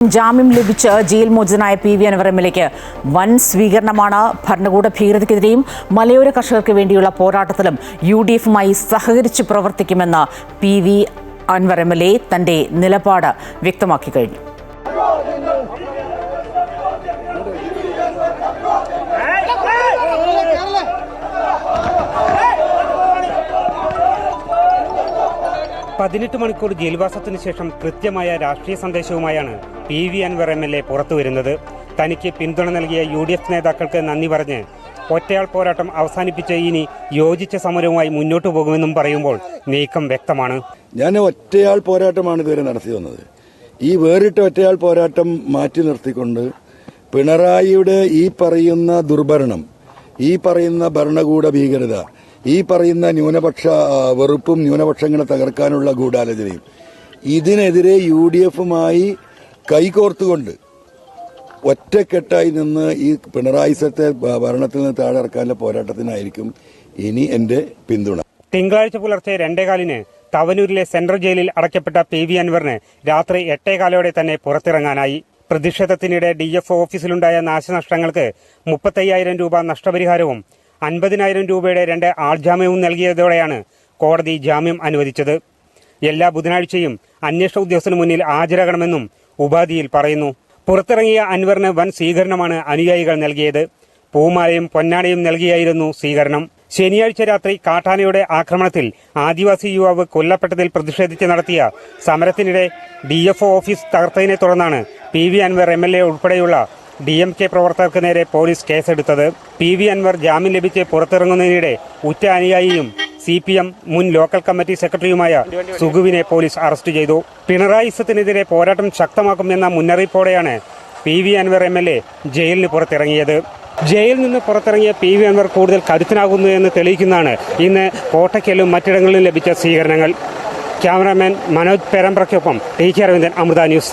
ജാമ്യം ലഭിച്ച jail മോചിതനായ PV. Anwar എം.എൽ.എക്ക് വൻ സ്വീകരണമാണ്. ഭരണകൂട ഭീകരതയ്ക്കെതിരെയും മലയോര കർഷകർക്ക് വേണ്ടിയുള്ള പോരാട്ടത്തിലും UDF-മായി സഹകരിച്ച് പ്രവർത്തിക്കുമെന്ന് പി.വി. അൻവർ എം.എൽ.എ തന്റെ നിലപാട് വ്യക്തമാക്കി കഴിഞ്ഞു. പതിനെട്ട് മണിക്കൂർ ജയിൽവാസത്തിനു ശേഷം കൃത്യമായ രാഷ്ട്രീയ സന്ദേശവുമായാണ് പി.വി. അൻവർ എം.എൽ.എ പുറത്തുവരുന്നത്. തനിക്ക് പിന്തുണ നൽകിയ UDF നേതാക്കൾക്ക് നന്ദി പറഞ്ഞ് ഒറ്റയാൾ പോരാട്ടം അവസാനിപ്പിച്ച് ഇനി യോജിച്ച സമരവുമായി മുന്നോട്ടു പോകുമെന്നും പറയുമ്പോൾ നീക്കം വ്യക്തമാണ്. ഞാൻ ഒറ്റയാൾ പോരാട്ടമാണ് ഇതുവരെ നടത്തി വന്നത്. ഈ വേറിട്ട ഒറ്റയാൾ പോരാട്ടം മാറ്റി നിർത്തിക്കൊണ്ട് പിണറായിയുടെ ഈ പറയുന്ന ദുർഭരണം, ഈ പറയുന്ന ഭരണകൂട ഭീകരത, ഈ പറയുന്ന ന്യൂനപക്ഷ വെറുപ്പും ന്യൂനപക്ഷങ്ങളെ തകർക്കാനുള്ള ഗൂഢാലോചനയും ഇതിനെതിരെ UDF-മായി കൈകോർത്തുകൊണ്ട് ഒറ്റക്കെട്ടായി നിന്ന് ഈ പിണറായി സത്തെ ഭരണത്തിൽ നിന്ന് താഴെ ഇറക്കാനുള്ള പോരാട്ടത്തിനായിരിക്കും ഇനി എന്റെ പിന്തുണ. തിങ്കളാഴ്ച പുലർച്ചെ 2:15 തവനൂരിലെ സെൻട്രൽ ജയിലിൽ അടയ്ക്കപ്പെട്ട പി.വി. അൻവറിന് രാത്രി 8:15 തന്നെ പുറത്തിറങ്ങാനായി. പ്രതിഷേധത്തിനിടെ DFO ഓഫീസിലുണ്ടായ നാശനഷ്ടങ്ങൾക്ക് 35,000 രൂപ നഷ്ടപരിഹാരവും 50,000 രൂപയുടെ 2 ആൾജാമ്യവും നൽകിയതോടെയാണ് കോടതി ജാമ്യം അനുവദിച്ചത്. എല്ലാ ബുധനാഴ്ചയും അന്വേഷണ ഉദ്യോഗസ്ഥന് മുന്നിൽ ഹാജരാകണമെന്നും ഉപാധിയിൽ പറയുന്നു. പുറത്തിറങ്ങിയ അൻവറിന് വൻ സ്വീകരണമാണ് അനുയായികൾ നൽകിയത്. പൂമാലയും പൊന്നാടയും നൽകിയായിരുന്നു സ്വീകരണം. ശനിയാഴ്ച രാത്രി കാട്ടാനയുടെ ആക്രമണത്തിൽ ആദിവാസി യുവാവ് കൊല്ലപ്പെട്ടതിൽ പ്രതിഷേധിച്ച് നടത്തിയ സമരത്തിനിടെ DFO ഓഫീസ് തകർത്തതിനെ തുടർന്നാണ് പി.വി. അൻവർ M.L.A ഉൾപ്പെടെയുള്ള DMK പ്രവർത്തകർക്ക് നേരെ പോലീസ് കേസെടുത്തത്. പി.വി. അൻവർ ജാമ്യം ലഭിച്ച് പുറത്തിറങ്ങുന്നതിനിടെ ഉറ്റ അനുയായിയും CPM മുൻ ലോക്കൽ കമ്മിറ്റി സെക്രട്ടറിയുമായ സുഗുവിനെ പോലീസ് അറസ്റ്റ് ചെയ്തു. പിണറായിസത്തിനെതിരെ പോരാട്ടം ശക്തമാക്കുമെന്ന മുന്നറിയിപ്പോടെയാണ് പി.വി. അൻവർ M.L.A ജയിലിന് പുറത്തിറങ്ങിയത്. ജയിലിൽ നിന്ന് പുറത്തിറങ്ങിയ പി.വി. അൻവർ കൂടുതൽ കരുത്തനാകുന്നു എന്ന് തെളിയിക്കുന്നതാണ് ഇന്ന് കോട്ടയ്ക്കലും മറ്റിടങ്ങളിലും ലഭിച്ച സ്വീകരണങ്ങൾ. ക്യാമറാമാൻ മനോജ് പേരമ്പ്രയ്ക്കൊപ്പം TK അരവിന്ദൻ, അമൃത ന്യൂസ്.